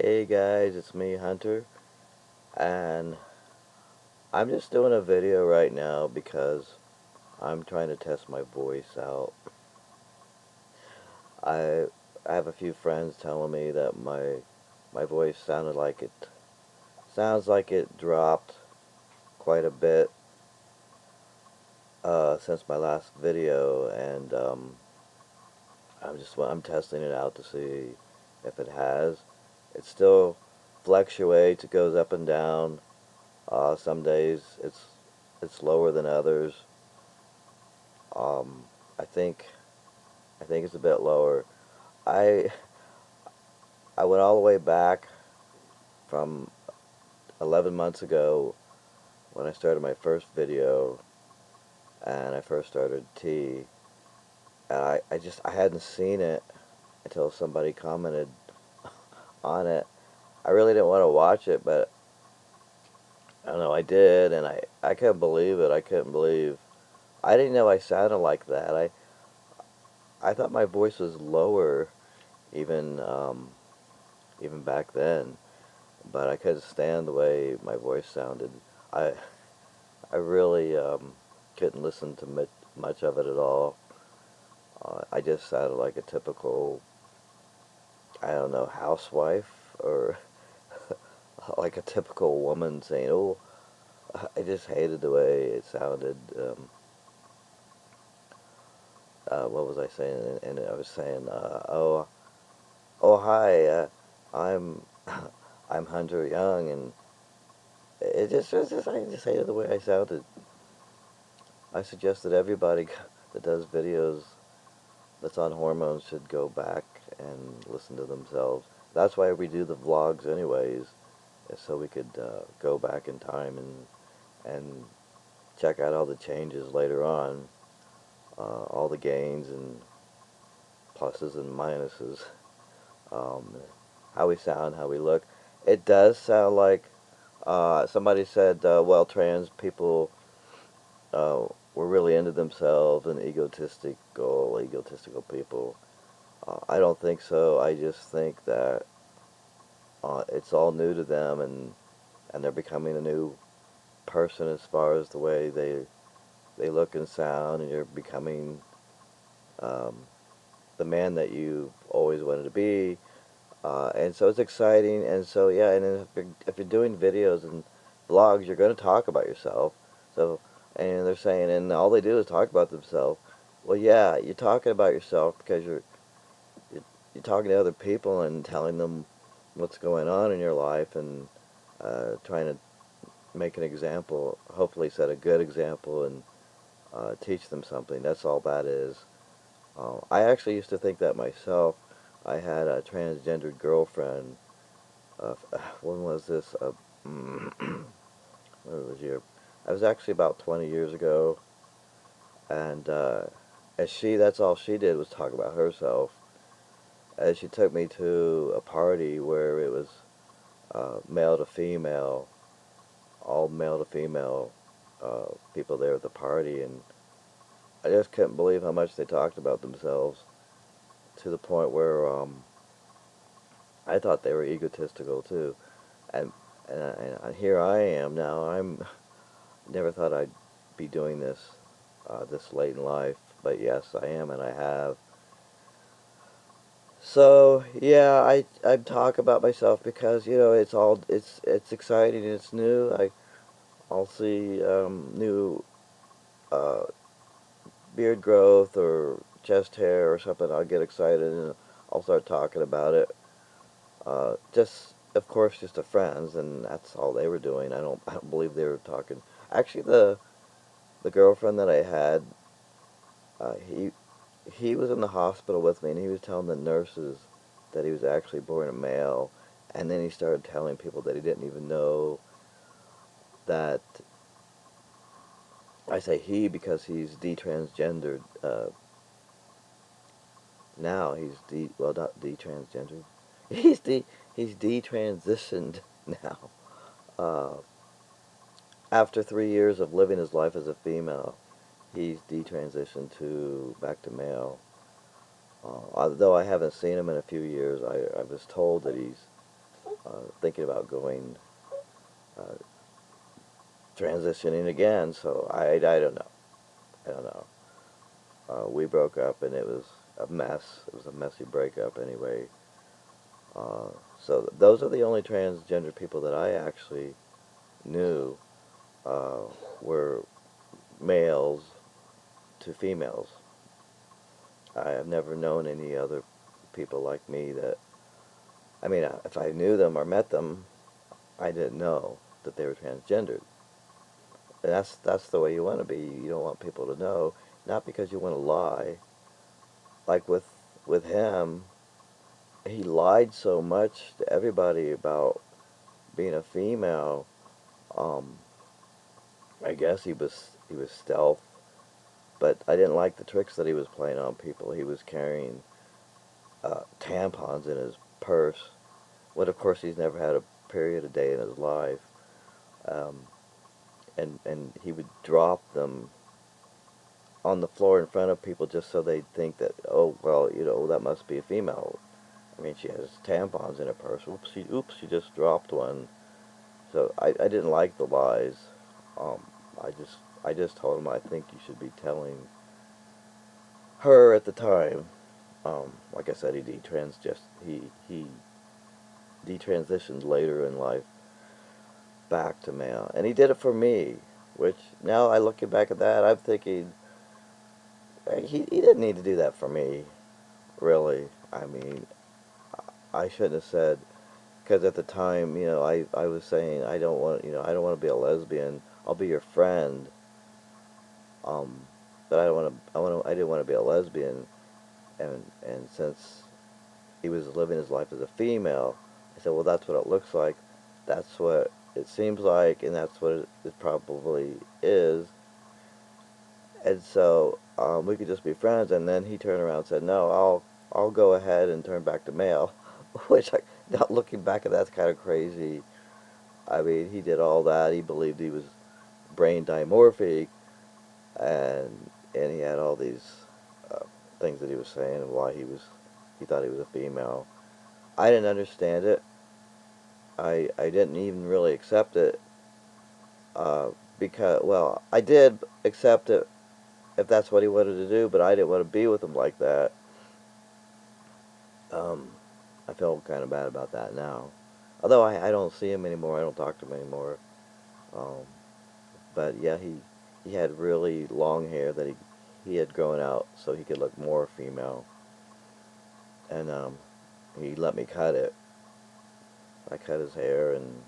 Hey guys, it's me, Hunter, and I'm just doing a video right now because I'm trying to test my voice out. I I have a few friends telling me that my voice sounds like it dropped quite a bit since my last video, and I'm testing it out to see if it has. It still fluctuates. It goes up and down. Some days it's lower than others. Um, I think I think it's a bit lower. I I went all the way back from 11 months ago when I started my first video and I first started T, and I hadn't seen it until somebody commented on it. I really didn't want to watch it, but I don't know, I did, and I couldn't believe it. I couldn't believe I didn't know I sounded like that. I thought my voice was lower even even back then, but I couldn't stand the way my voice sounded. I I really couldn't listen to much of it at all. I just sounded like a typical, I don't know, housewife or like a typical woman saying, "Oh," I just hated the way it sounded. What was I saying? And I was saying, "Oh, hi, I'm I'm Hunter Young," and I just hated the way I sounded. I suggest that everybody that does videos that's on hormones should go back and listen to themselves. That's why we do the vlogs anyways, is so we could go back in time and check out all the changes later on, all the gains and pluses and minuses, um, how we sound, how we look. It does sound like somebody said, well, trans people were really into themselves and egotistical people. I don't think so. I just think that it's all new to them, and they're becoming a new person as far as the way they look and sound, and you're becoming um, the man that you've always wanted to be. And so it's exciting, and so yeah, and if you're doing videos and vlogs, you're going to talk about yourself. So, and they're saying, and all they do is talk about themselves. Well, yeah, you're talking about yourself because you're, you're talking to other people and telling them what's going on in your life, and trying to make an example, hopefully set a good example, and teach them something. That's all that is. I actually used to think that myself. I had a transgendered girlfriend. When was this? What was year? I was actually about 20 years ago, and that's all she did was talk about herself. And she took me to a party where it was male to female, all male to female people there at the party, and I just couldn't believe how much they talked about themselves to the point where I thought they were egotistical too. And and here I am now. Never thought I'd be doing this this late in life, but yes, I am, and I have. So yeah, I talk about myself because it's exciting and it's new. I'll see new uh, beard growth or chest hair or something. I'll get excited and I'll start talking about it. Just of course just to friends, and that's all they were doing. I don't believe they were talking. Actually, the girlfriend that I had, uh, he he was in the hospital with me, and he was telling the nurses that he was actually born a male, and then he started telling people that he didn't even know that. I say he because he's detransgendered. Now not detransgendered. He's de he's detransitioned now. Uh, After 3 years of living his life as a female, he's detransitioned to back to male. Although I haven't seen him in a few years, I was told that he's thinking about going uh, transitioning again. So I don't know. I don't know. We broke up and it was a mess. It was a messy breakup anyway. Uh, so those are the only transgender people that I actually knew uh, were males to females. I have never known any other people like me that, I mean, if I knew them or met them, I didn't know that they were transgendered. And that's the way you want to be. You don't want people to know, not because you want to lie. Like with him, he lied so much to everybody about being a female. Um, I guess he was stealth, but I didn't like the tricks that he was playing on people. He was carrying tampons in his purse. When of course he's never had a period a day in his life, um, and he would drop them on the floor in front of people just so they'd think that, oh well, that must be a female. I mean, she has tampons in her purse. Oops, she just dropped one. So I didn't like the lies. Um, I just told him I think you should be telling her at the time. Like I said, he detransitioned later in life back to male, and he did it for me. Which now I looking back at that, I'm thinking he didn't need to do that for me. Really, I mean, I shouldn't have said, because at the time, I was saying I don't want to be a lesbian. I'll be your friend. Um, but I don't want to. I didn't want to be a lesbian, and since he was living his life as a female, I said, well, that's what it looks like. That's what it seems like, and that's what it probably is. And so we could just be friends. And then he turned around and said, no, I'll go ahead and turn back to male, which now looking back at that's kind of crazy. I mean, he did all that. He believed he was brain dimorphic, and he had all these uh, things that he was saying and why he thought he was a female. I didn't understand it. I didn't even really accept it uh, because, well, I did accept it if that's what he wanted to do, but I didn't want to be with him like that. Um, I feel kind of bad about that now. Although I don't see him anymore, I don't talk to him anymore. Um, but yeah, he had really long hair that he had grown out so he could look more female, and he let me cut it. I cut his hair, and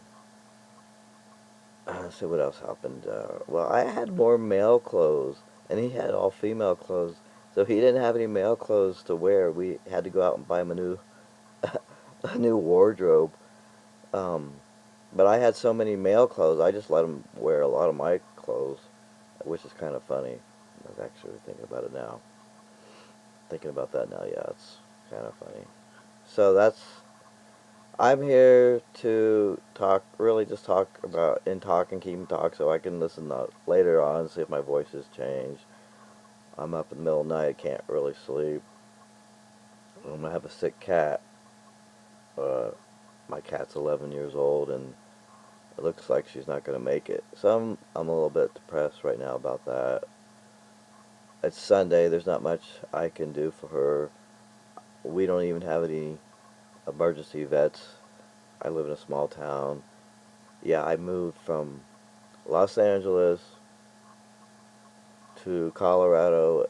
so what else happened? Well, I had more male clothes, and he had all female clothes. So he didn't have any male clothes to wear. We had to go out and buy him a new a new wardrobe. Um, but I had so many male clothes, I just let him wear a lot of my clothes, which is kind of funny. I was actually thinking about it now. Thinking about that now, yeah, it's kind of funny. So I'm here to talk, really just talk about, and talk and keep and talk so I can listen later on, see if my voice has changed. I'm up in the middle of the night, can't really sleep. I'm gonna have a sick cat. Uh, my cat's 11 years old, and it looks like she's not gonna make it. So I'm a little bit depressed right now about that. It's Sunday. There's not much I can do for her. We don't even have any emergency vets. I live in a small town. Yeah, I moved from Los Angeles to Colorado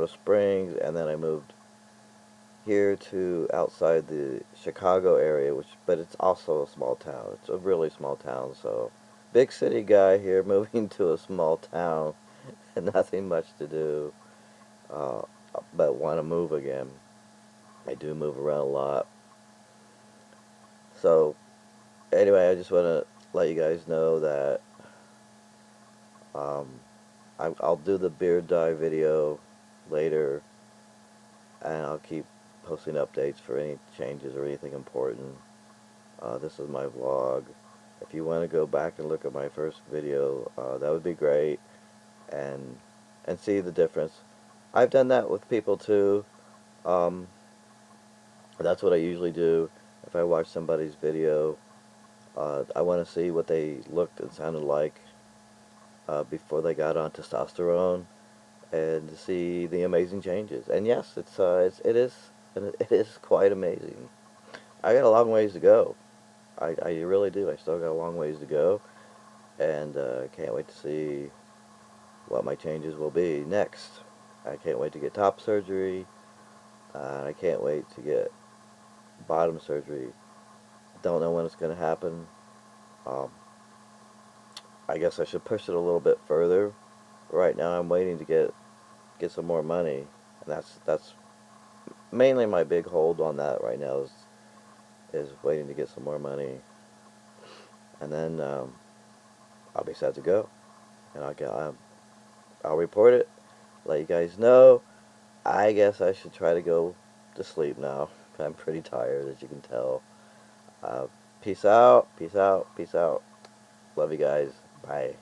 Springs, and then I moved here to outside the Chicago area, but it's also a small town. It's a really small town, so big city guy here moving to a small town and nothing much to do, uh, but want to move again. I do move around a lot. So anyway, I just want to let you guys know that um, I'll do the beard dye video later, and I'll keep posting updates for any changes or anything important. This is my vlog. If you want to go back and look at my first video, that would be great, and see the difference. I've done that with people too. Um, that's what I usually do. If I watch somebody's video, I want to see what they looked and sounded like before they got on testosterone, and to see the amazing changes. And yes, it is it is quite amazing. I got a long ways to go. I really do. I still got a long ways to go, and can't wait to see what my changes will be next. I can't wait to get top surgery. I can't wait to get bottom surgery. Don't know when it's going to happen. Um, I guess I should push it a little bit further. Right now, I'm waiting to get some more money, and that's mainly my big hold on that right now is waiting to get some more money, and then I'll be set to go, and I'll report it, let you guys know. I guess I should try to go to sleep now. I'm pretty tired, as you can tell. Uh, peace out, peace out, peace out. Love you guys. Bye.